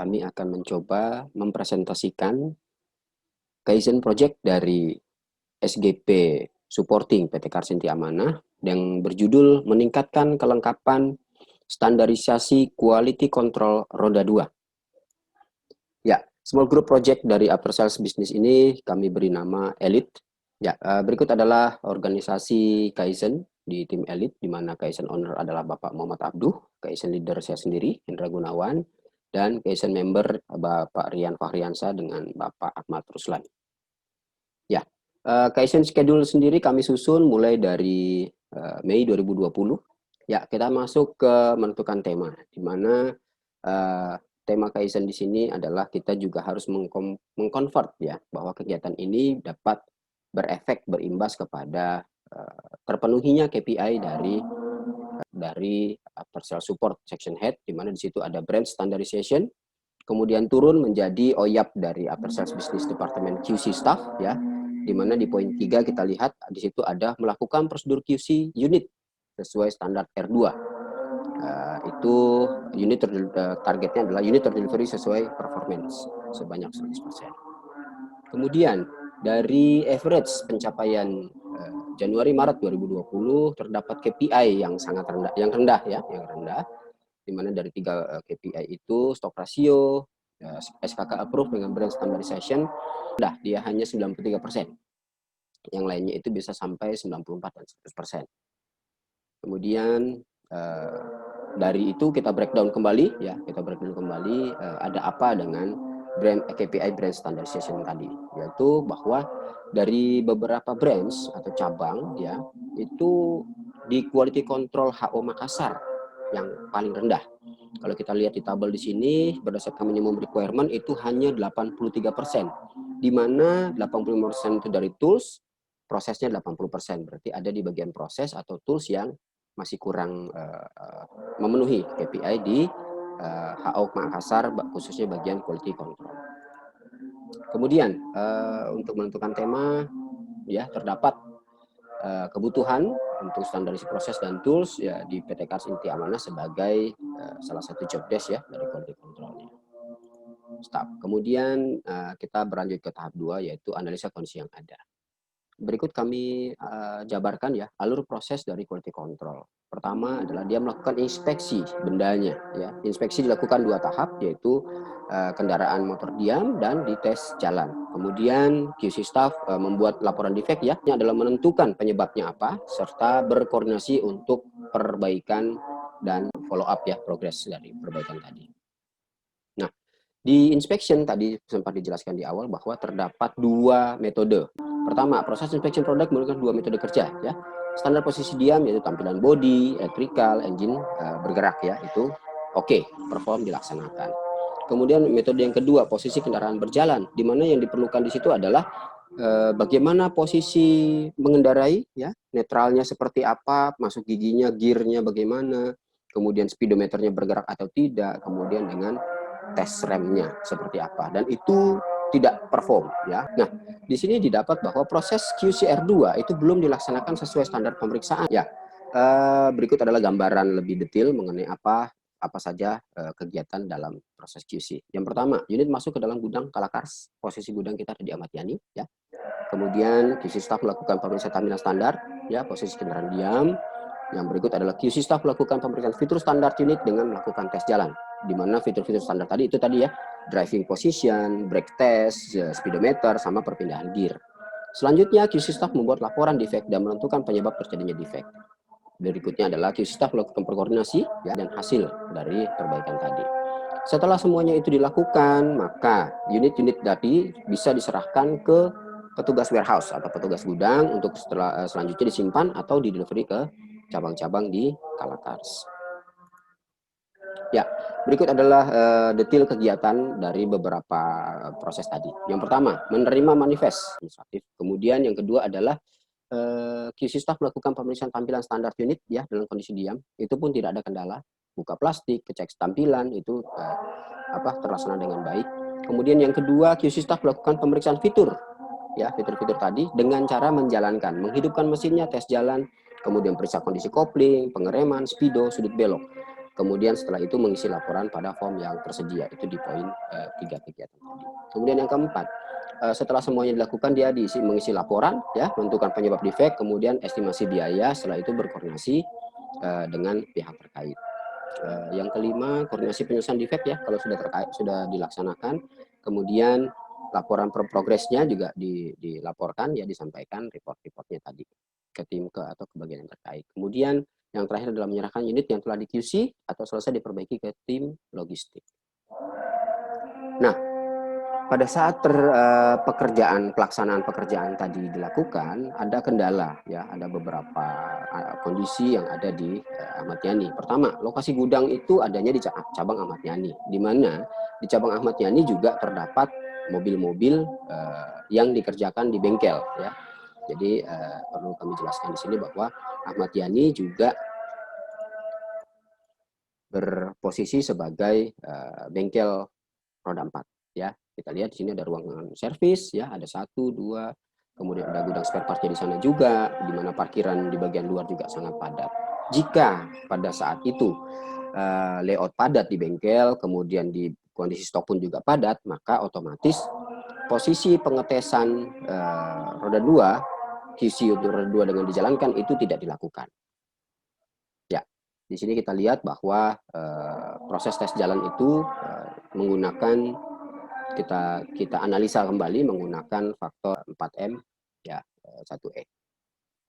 kami akan mencoba mempresentasikan Kaizen Project dari SGP Supporting PT Kars Inti Amanah yang berjudul meningkatkan kelengkapan standarisasi quality control roda 2. Ya, small group project dari after sales business ini kami beri nama Elite. Ya, berikut adalah organisasi Kaizen di tim Elite, di mana Kaizen owner adalah Bapak Muhammad Abduh, Kaizen leader saya sendiri, Hendra Gunawan, dan Kaizen member Bapak Rian Fahriansa dengan Bapak Ahmad Ruslan. Ya, Kaizen schedule sendiri kami susun mulai dari Mei 2020. Ya, kita masuk ke menentukan tema, di mana tema Kaizen di sini adalah kita juga harus mengkonvert ya bahwa kegiatan ini dapat berefek berimbas kepada terpenuhinya KPI dari after sales support section head, di mana di situ ada brand standardization, kemudian turun menjadi OYAP dari after sales business department QC staff ya, di mana di poin 3 kita lihat di situ ada melakukan prosedur QC unit sesuai standar R2. Itu unit targetnya adalah unit terdelivery sesuai performance sebanyak 100%. Kemudian dari average pencapaian Januari Maret 2020 terdapat KPI yang sangat rendah, yang rendah, di mana dari 3 KPI itu stok rasio, SKK approve dengan brand standardization, dia hanya 93%. Yang lainnya itu bisa sampai 94 dan 100%. Kemudian dari itu kita breakdown kembali ya, ada apa dengan KPI brand standardization tadi, yaitu bahwa dari beberapa brands atau cabang ya, itu di quality control HO Makassar yang paling rendah. Kalau kita lihat di tabel di sini berdasarkan minimum requirement itu hanya 83%, di mana 85% itu dari tools, prosesnya 80%, berarti ada di bagian proses atau tools yang masih kurang memenuhi KPI di HO Makassar, khususnya bagian quality control. Kemudian untuk menentukan tema ya, terdapat kebutuhan untuk standarisasi proses dan tools ya di PT Kars Inti Amanah sebagai salah satu job desk ya dari quality controlnya. Kemudian kita berlanjut ke tahap 2 yaitu analisa kondisi yang ada. Berikut kami jabarkan ya alur proses dari quality control. Pertama adalah dia melakukan inspeksi bendanya ya. Inspeksi dilakukan 2 tahap, yaitu kendaraan motor diam dan dites jalan. Kemudian QC staff membuat laporan defek ya, yang adalah menentukan penyebabnya apa serta berkoordinasi untuk perbaikan dan follow up ya progres dari perbaikan tadi. Nah, di inspection tadi sempat dijelaskan di awal bahwa terdapat 2 metode. Pertama, proses inspection produk menggunakan 2 metode kerja ya. Standar posisi diam yaitu tampilan body, electrical, engine bergerak ya, itu oke, perform dilaksanakan. Kemudian metode yang kedua, posisi kendaraan berjalan, di mana yang diperlukan di situ adalah bagaimana posisi mengendarai ya, netralnya seperti apa, masuk giginya, gearnya bagaimana, kemudian speedometernya bergerak atau tidak, kemudian dengan tes remnya seperti apa, dan itu tidak perform ya. Nah, di sini didapat bahwa proses QCR2 itu belum dilaksanakan sesuai standar pemeriksaan ya. Berikut adalah gambaran lebih detail mengenai apa saja kegiatan dalam proses QC. Yang pertama, unit masuk ke dalam gudang Kalakars, posisi gudang kita ada di Ahmad Yani ya. Kemudian QC staff melakukan pemeriksaan tampilan standar ya, posisi kendaraan diam. Yang berikut adalah QC staff melakukan pemeriksaan fitur standar unit dengan melakukan tes jalan, di mana fitur-fitur standar tadi itu tadi ya, driving position, brake test, speedometer, sama perpindahan gear. Selanjutnya QC staff membuat laporan defect dan menentukan penyebab terjadinya defect. Berikutnya adalah QC staff melakukan koordinasi ya, dan hasil dari perbaikan tadi. Setelah semuanya itu dilakukan, maka unit-unit tadi bisa diserahkan ke petugas warehouse atau petugas gudang untuk selanjutnya disimpan atau didelivery ke cabang-cabang di Kalakars. Ya, berikut adalah detail kegiatan dari beberapa proses tadi. Yang pertama, menerima manifest administratif. Kemudian yang kedua adalah QC staff melakukan pemeriksaan tampilan standar unit ya dalam kondisi diam. Itu pun tidak ada kendala. Buka plastik, kecek tampilan itu terlaksana dengan baik. Kemudian yang kedua, QC staff melakukan pemeriksaan fitur ya, fitur-fitur tadi dengan cara menghidupkan mesinnya, tes jalan, kemudian periksa kondisi kopling, pengereman, speedo, sudut belok. Kemudian setelah itu mengisi laporan pada form yang tersedia, itu di poin 3 kegiatan tadi. Kemudian yang keempat, setelah semuanya dilakukan, dia mengisi laporan, ya, menentukan penyebab defect, kemudian estimasi biaya, setelah itu berkoordinasi dengan pihak terkait. Yang kelima, koordinasi penyelesaian defect, ya, kalau sudah dilaksanakan, kemudian laporan progresnya juga dilaporkan, ya, disampaikan report-reportnya tadi ke tim atau ke bagian yang terkait. Kemudian yang terakhir adalah menyerahkan unit yang telah di QC atau selesai diperbaiki ke tim logistik. Nah, pada saat pelaksanaan pekerjaan tadi dilakukan, ada kendala, ya, ada beberapa kondisi yang ada di Ahmad Yani. Pertama, lokasi gudang itu adanya di cabang Ahmad Yani, di mana di cabang Ahmad Yani juga terdapat mobil-mobil yang dikerjakan di bengkel, ya. Jadi perlu kami jelaskan di sini bahwa Ahmad Yani juga berposisi sebagai bengkel roda 4, ya. Kita lihat di sini ada ruangan servis, ya, ada 1, 2, kemudian ada gudang spare partnya di sana juga, di mana parkiran di bagian luar juga sangat padat. Jika pada saat itu layout padat di bengkel, kemudian di kondisi stok pun juga padat, maka otomatis posisi pengetesan roda 2, QC untuk roda 2 dengan dijalankan itu tidak dilakukan. Ya, di sini kita lihat bahwa proses tes jalan itu menggunakan kita analisa kembali menggunakan faktor 4M, ya, 1E.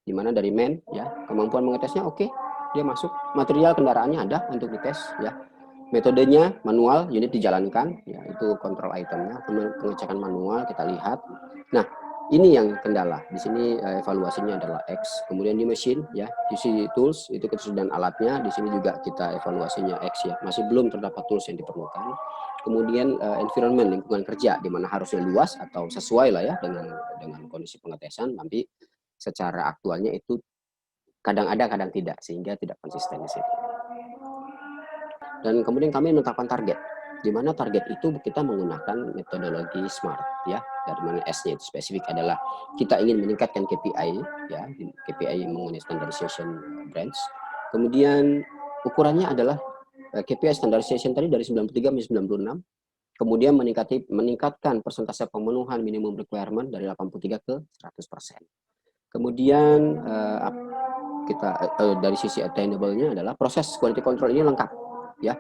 Di mana dari ya, kemampuan mengetesnya oke, dia masuk. Material kendaraannya ada untuk dites, ya. Metodenya manual, unit dijalankan, ya, itu kontrol itemnya, pengecekan manual kita lihat. Nah, ini yang kendala. Di sini evaluasinya adalah X. Kemudian di mesin, ya, QC tools itu ketersediaan alatnya. Di sini juga kita evaluasinya X, ya. Masih belum terdapat tools yang diperlukan. Kemudian environment, lingkungan kerja, di mana harusnya luas atau sesuai lah, ya, dengan kondisi pengetesan, tapi secara aktualnya itu kadang ada, kadang tidak, sehingga tidak konsisten di situ. Dan kemudian kami menetapkan target, di mana target itu kita menggunakan metodologi SMART, ya, dari mana S-nya itu spesifik adalah kita ingin meningkatkan KPI, ya, KPI mengenai standardization branch. Kemudian ukurannya adalah KPI standardization tadi dari 93 menjadi 96, kemudian meningkatkan persentase pemenuhan minimum requirement dari 83 ke 100%. Kemudian kita dari sisi attainable-nya adalah proses quality control ini lengkap, ya.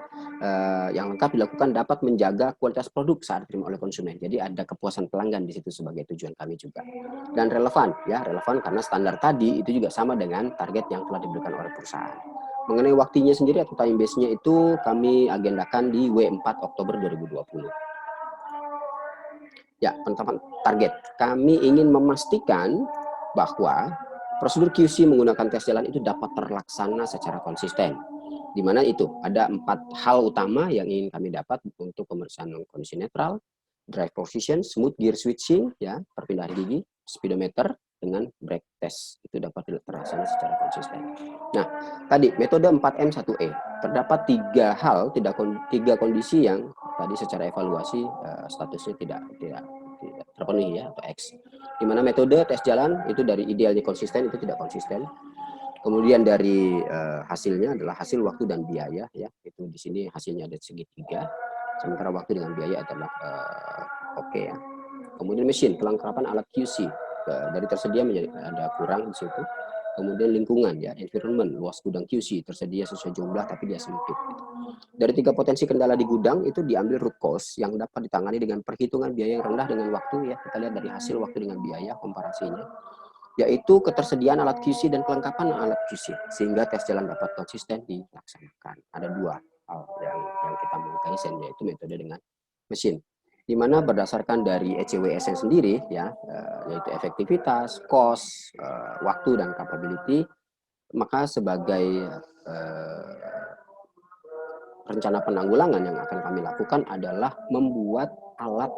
Yang lengkap dilakukan dapat menjaga kualitas produk saat diterima oleh konsumen. Jadi ada kepuasan pelanggan di situ sebagai tujuan kami juga. Dan relevan, ya, relevan karena standar tadi itu juga sama dengan target yang telah diberikan oleh perusahaan. Mengenai waktunya sendiri atau time base-nya itu kami agendakan di W4 Oktober 2020. Ya, penetapan target. Kami ingin memastikan bahwa prosedur QC menggunakan tes jalan itu dapat terlaksana secara konsisten. Di mana itu ada 4 hal utama yang ingin kami dapat untuk pemeriksaan kondisi netral, drive position, smooth gear switching, ya, perpindahan gigi, speedometer, dengan brake test itu dapat terlaksana secara konsisten. Nah, tadi metode 4M1E terdapat 3 hal, 3 kondisi yang tadi secara evaluasi statusnya tidak terpenuhi, ya, atau X. Di mana metode tes jalan itu dari idealnya konsisten itu tidak konsisten. Kemudian dari hasilnya adalah hasil, waktu, dan biaya, ya. Itu di sini hasilnya ada segitiga, sementara waktu dengan biaya adalah oke, ya. Kemudian mesin, kelengkapan alat QC dari tersedia menjadi ada kurang di situ. Kemudian lingkungan, ya, environment, luas gudang QC tersedia sesuai jumlah tapi dia sempit. Dari 3 potensi kendala di gudang itu diambil root cause yang dapat ditangani dengan perhitungan biaya yang rendah dengan waktu, ya. Kita lihat dari hasil, waktu dengan biaya komparasinya, yaitu ketersediaan alat QC dan kelengkapan alat QC sehingga tes jalan dapat konsisten dilaksanakan. Ada 2 hal yang kita mau kaizen, yaitu metode dengan mesin, di mana berdasarkan dari ECWSN sendiri, ya, yaitu efektivitas, cost, waktu, dan capability, maka sebagai rencana penanggulangan yang akan kami lakukan adalah membuat alat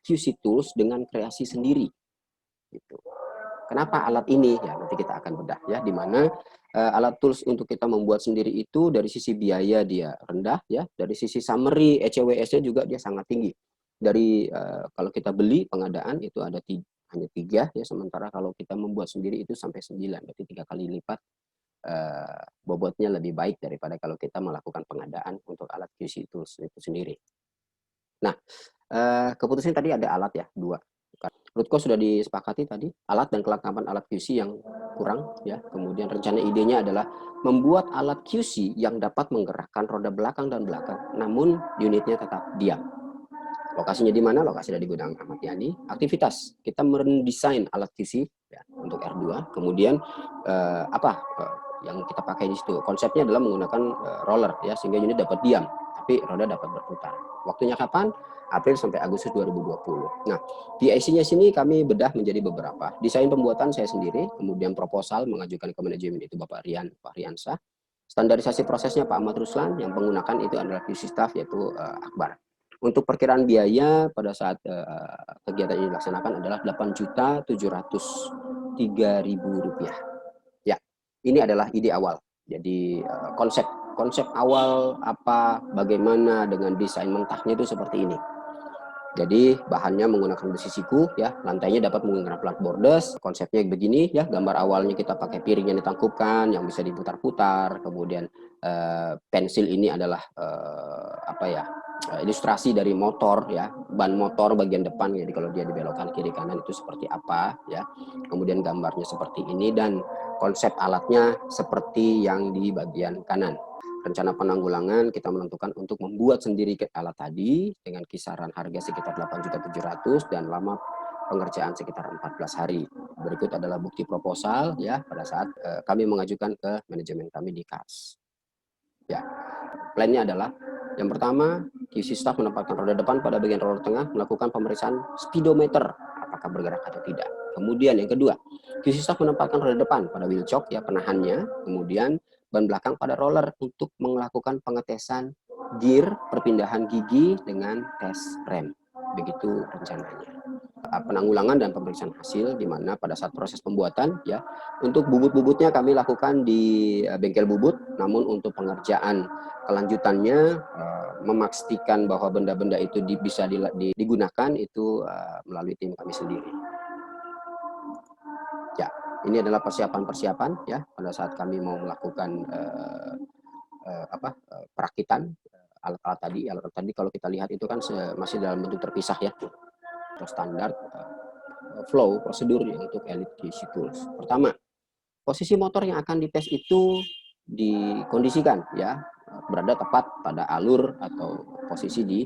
QC tools dengan kreasi sendiri, gitu. Kenapa alat ini? Ya, nanti kita akan bedah, ya, di mana alat tools untuk kita membuat sendiri itu dari sisi biaya dia rendah, ya, dari sisi summary ECWS-nya juga dia sangat tinggi. Dari kalau kita beli pengadaan itu ada hanya 3, ya, sementara kalau kita membuat sendiri itu sampai 9, berarti 3 kali lipat bobotnya lebih baik daripada kalau kita melakukan pengadaan untuk alat QC tools itu sendiri. Nah, keputusan tadi ada alat ya, 2. Menurutku sudah disepakati tadi, alat dan kelengkapan alat QC yang kurang ya. Kemudian rencana idenya adalah membuat alat QC yang dapat menggerakkan roda belakang dan belakang, namun unitnya tetap diam. Lokasinya di mana? Lokasinya di gudang Ahmad Yani. Aktivitas, kita mendesain alat QC ya, untuk R2. Kemudian yang kita pakai di situ, konsepnya adalah menggunakan roller ya, sehingga unit dapat diam, tapi roda dapat berputar. Waktunya kapan? April sampai Agustus 2020. Nah, PIC-nya sini kami bedah menjadi beberapa. Desain pembuatan saya sendiri, kemudian proposal mengajukan ke manajemen itu Bapak Riansah. Standarisasi prosesnya Pak Ahmad Ruslan, yang menggunakan itu adalah QC staff yaitu Akbar. Untuk perkiraan biaya pada saat kegiatan ini dilaksanakan adalah Rp8.703.000. Ya, ini adalah ide awal. Jadi konsep awal apa, bagaimana dengan desain mentahnya itu seperti ini. Jadi bahannya menggunakan besi siku ya, lantainya dapat menggunakan plat bordes. Konsepnya begini ya, gambar awalnya kita pakai piring yang ditangkupkan yang bisa diputar-putar. Kemudian pensil ini adalah ilustrasi dari motor ya, ban motor bagian depan. Jadi kalau dia dibelokkan kiri kanan itu seperti apa ya. Kemudian gambarnya seperti ini dan konsep alatnya seperti yang di bagian kanan. Rencana penanggulangan kita menentukan untuk membuat sendiri alat tadi dengan kisaran harga sekitar 8.700.000 dan lama pengerjaan sekitar 14 hari. Berikut adalah bukti proposal ya pada saat kami mengajukan ke manajemen kami di KAS. Ya, plannya adalah yang pertama, QC staff menempatkan roda depan pada bagian roller tengah, melakukan pemeriksaan speedometer apakah bergerak atau tidak. Kemudian yang kedua, QC staff menempatkan roda depan pada wheel chock ya penahannya, kemudian ban belakang pada roller untuk melakukan pengetesan gear, perpindahan gigi dengan tes rem. Begitu rencananya. Penanggulangan dan pemeriksaan hasil di mana pada saat proses pembuatan ya untuk bubut-bubutnya kami lakukan di bengkel bubut, namun untuk pengerjaan kelanjutannya memastikan bahwa benda-benda itu bisa digunakan itu melalui tim kami sendiri. Ya, ini adalah persiapan-persiapan ya pada saat kami mau melakukan perakitan alat-alat tadi. Alat tadi kalau kita lihat itu kan masih dalam bentuk terpisah ya. Atau standar flow prosedur untuk Elite QC Tools. Pertama, posisi motor yang akan dites itu dikondisikan ya berada tepat pada alur atau posisi di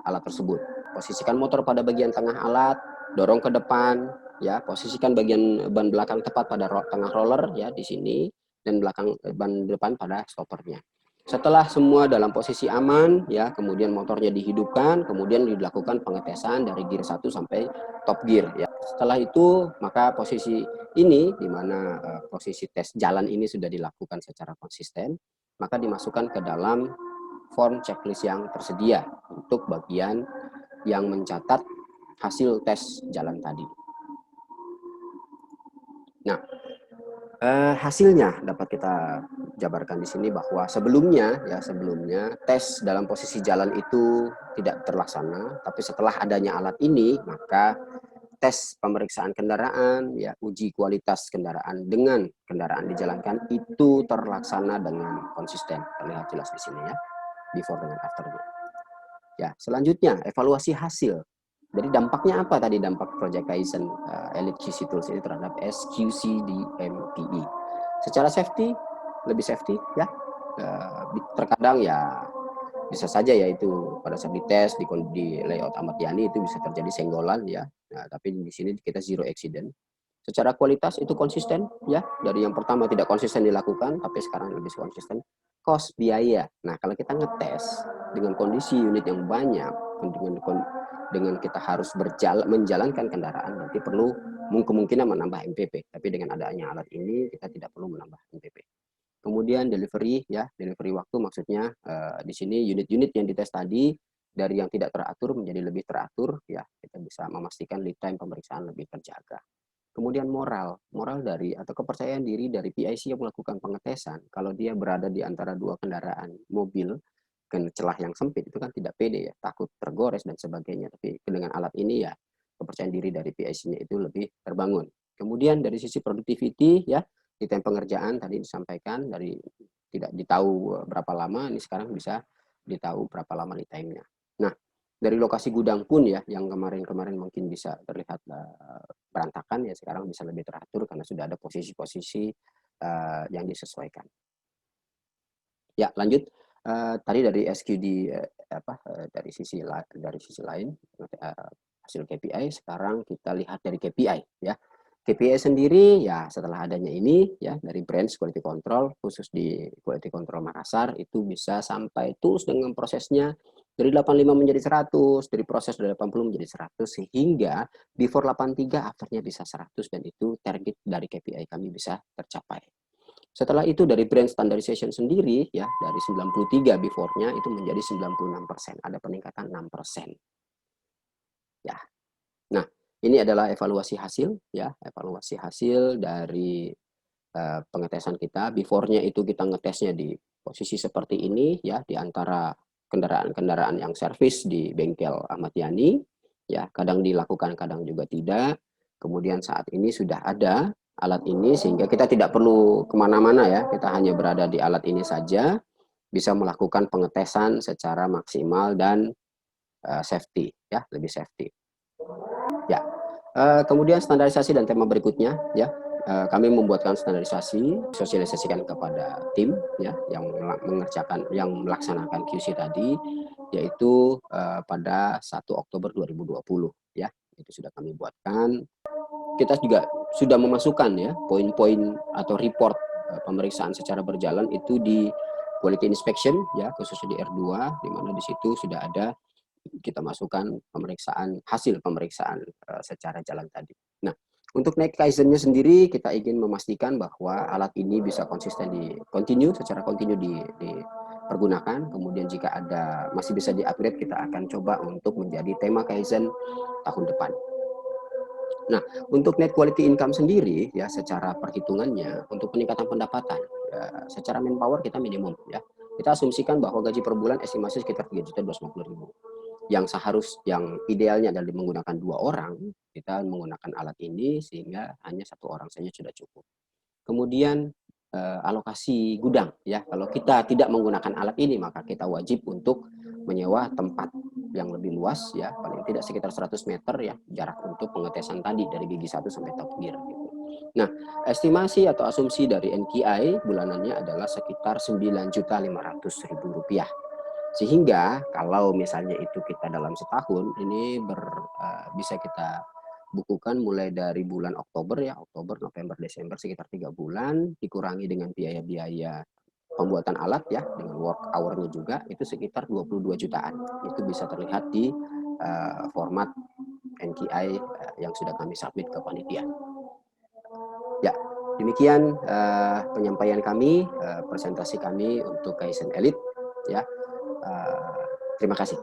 alat tersebut. Posisikan motor pada bagian tengah alat, dorong ke depan ya, posisikan bagian ban belakang tepat pada tengah roller ya di sini dan ban depan pada stoppernya. Setelah semua dalam posisi aman ya, kemudian motornya dihidupkan, kemudian dilakukan pengetesan dari gear 1 sampai top gear ya. Setelah itu maka posisi ini di mana posisi tes jalan ini sudah dilakukan secara konsisten, maka dimasukkan ke dalam form checklist yang tersedia untuk bagian yang mencatat hasil tes jalan tadi. Nah, hasilnya dapat kita jabarkan di sini bahwa sebelumnya tes dalam posisi jalan itu tidak terlaksana, tapi setelah adanya alat ini maka tes pemeriksaan kendaraan ya, uji kualitas kendaraan dengan kendaraan dijalankan itu terlaksana dengan konsisten. Terlihat jelas di sini ya, before dengan afternya. Ya, selanjutnya evaluasi hasil. Jadi dampaknya apa tadi dampak Project Kaizen Elite QC Tools ini terhadap SQC di MPE? Secara safety, lebih safety ya. Terkadang ya bisa saja ya itu pada saat dites di layout Ahmad Yani itu bisa terjadi senggolan ya. Nah, tapi di sini kita zero accident. Secara kualitas itu konsisten ya. Dari yang pertama tidak konsisten dilakukan, tapi sekarang lebih konsisten. Cost biaya. Nah, kalau kita ngetes dengan kondisi unit yang banyak, dengan kita harus menjalankan kendaraan, berarti perlu kemungkinan menambah MPP. Tapi dengan adanya alat ini kita tidak perlu menambah MPP. Kemudian delivery ya, delivery waktu maksudnya di sini unit-unit yang dites tadi dari yang tidak teratur menjadi lebih teratur ya, kita bisa memastikan lead time pemeriksaan lebih terjaga. Kemudian moral dari atau kepercayaan diri dari PIC yang melakukan pengetesan, kalau dia berada di antara dua kendaraan mobil kan celah yang sempit itu kan tidak pede ya, takut tergores dan sebagainya. Tapi dengan alat ini ya kepercayaan diri dari PIC-nya itu lebih terbangun. Kemudian dari sisi productivity ya, lead time pengerjaan tadi disampaikan dari tidak ditahu berapa lama, ini sekarang bisa ditahu berapa lama lead time-nya. Nah, dari lokasi gudang pun ya, yang kemarin-kemarin mungkin bisa terlihat berantakan, ya sekarang bisa lebih teratur karena sudah ada posisi-posisi yang disesuaikan. Ya, lanjut. Tadi dari SQD dari sisi lain hasil KPI, sekarang kita lihat dari KPI ya. KPI sendiri ya setelah adanya ini ya dari branch quality control khusus di quality control Makassar itu bisa sampai terus dengan prosesnya dari 85 menjadi 100, dari proses dari 80 menjadi 100 sehingga before 83 afternya bisa 100 dan itu target dari KPI kami bisa tercapai. Setelah itu dari brand standardization sendiri ya dari 93 before-nya itu menjadi 96%, ada peningkatan 6%. Ya. Nah, ini adalah evaluasi hasil ya, evaluasi hasil dari pengetesan kita. Before-nya itu kita ngetesnya di posisi seperti ini ya, di antara kendaraan-kendaraan yang servis di bengkel Ahmad Yani ya, kadang dilakukan kadang juga tidak. Kemudian saat ini sudah ada alat ini sehingga kita tidak perlu kemana-mana ya, kita hanya berada di alat ini saja bisa melakukan pengetesan secara maksimal dan safety ya, lebih safety. Ya. Kemudian standarisasi dan tema berikutnya ya. Kami membuatkan standarisasi, sosialisasikan kepada tim ya yang mengerjakan yang melaksanakan QC tadi yaitu pada 1 Oktober 2020 ya. Itu sudah kami buatkan. Kita juga sudah memasukkan ya poin-poin atau report pemeriksaan secara berjalan itu di quality inspection ya khususnya di R2 di mana di situ sudah ada kita masukkan pemeriksaan hasil pemeriksaan secara jalan tadi. Nah, untuk naik Kaizen-nya sendiri kita ingin memastikan bahwa alat ini bisa konsisten secara kontinu dipergunakan. Kemudian jika ada masih bisa di-upgrade kita akan coba untuk menjadi tema Kaizen tahun depan. Nah, untuk net quality income sendiri ya secara perhitungannya untuk peningkatan pendapatan ya, secara manpower kita minimum ya. Kita asumsikan bahwa gaji per bulan estimasi sekitar 3.250.000. Yang idealnya adalah menggunakan 2 orang, kita menggunakan alat ini sehingga hanya 1 orang saja sudah cukup. Kemudian alokasi gudang ya. Kalau kita tidak menggunakan alat ini maka kita wajib untuk menyewa tempat yang lebih luas ya, paling tidak sekitar 100 meter ya jarak untuk pengetesan tadi dari gigi 1 sampai top gear gitu. Nah, estimasi atau asumsi dari NKI bulanannya adalah sekitar Rp9.500.000. Sehingga kalau misalnya itu kita dalam setahun ini bisa kita bukukan mulai dari bulan Oktober ya, Oktober, November, Desember sekitar 3 bulan dikurangi dengan biaya-biaya pembuatan alat ya dengan work hour-nya juga itu sekitar 22 jutaan. Itu bisa terlihat di format NKI yang sudah kami submit ke panitia. Ya, demikian penyampaian kami, presentasi kami untuk Kaizen Elite ya. Terima kasih.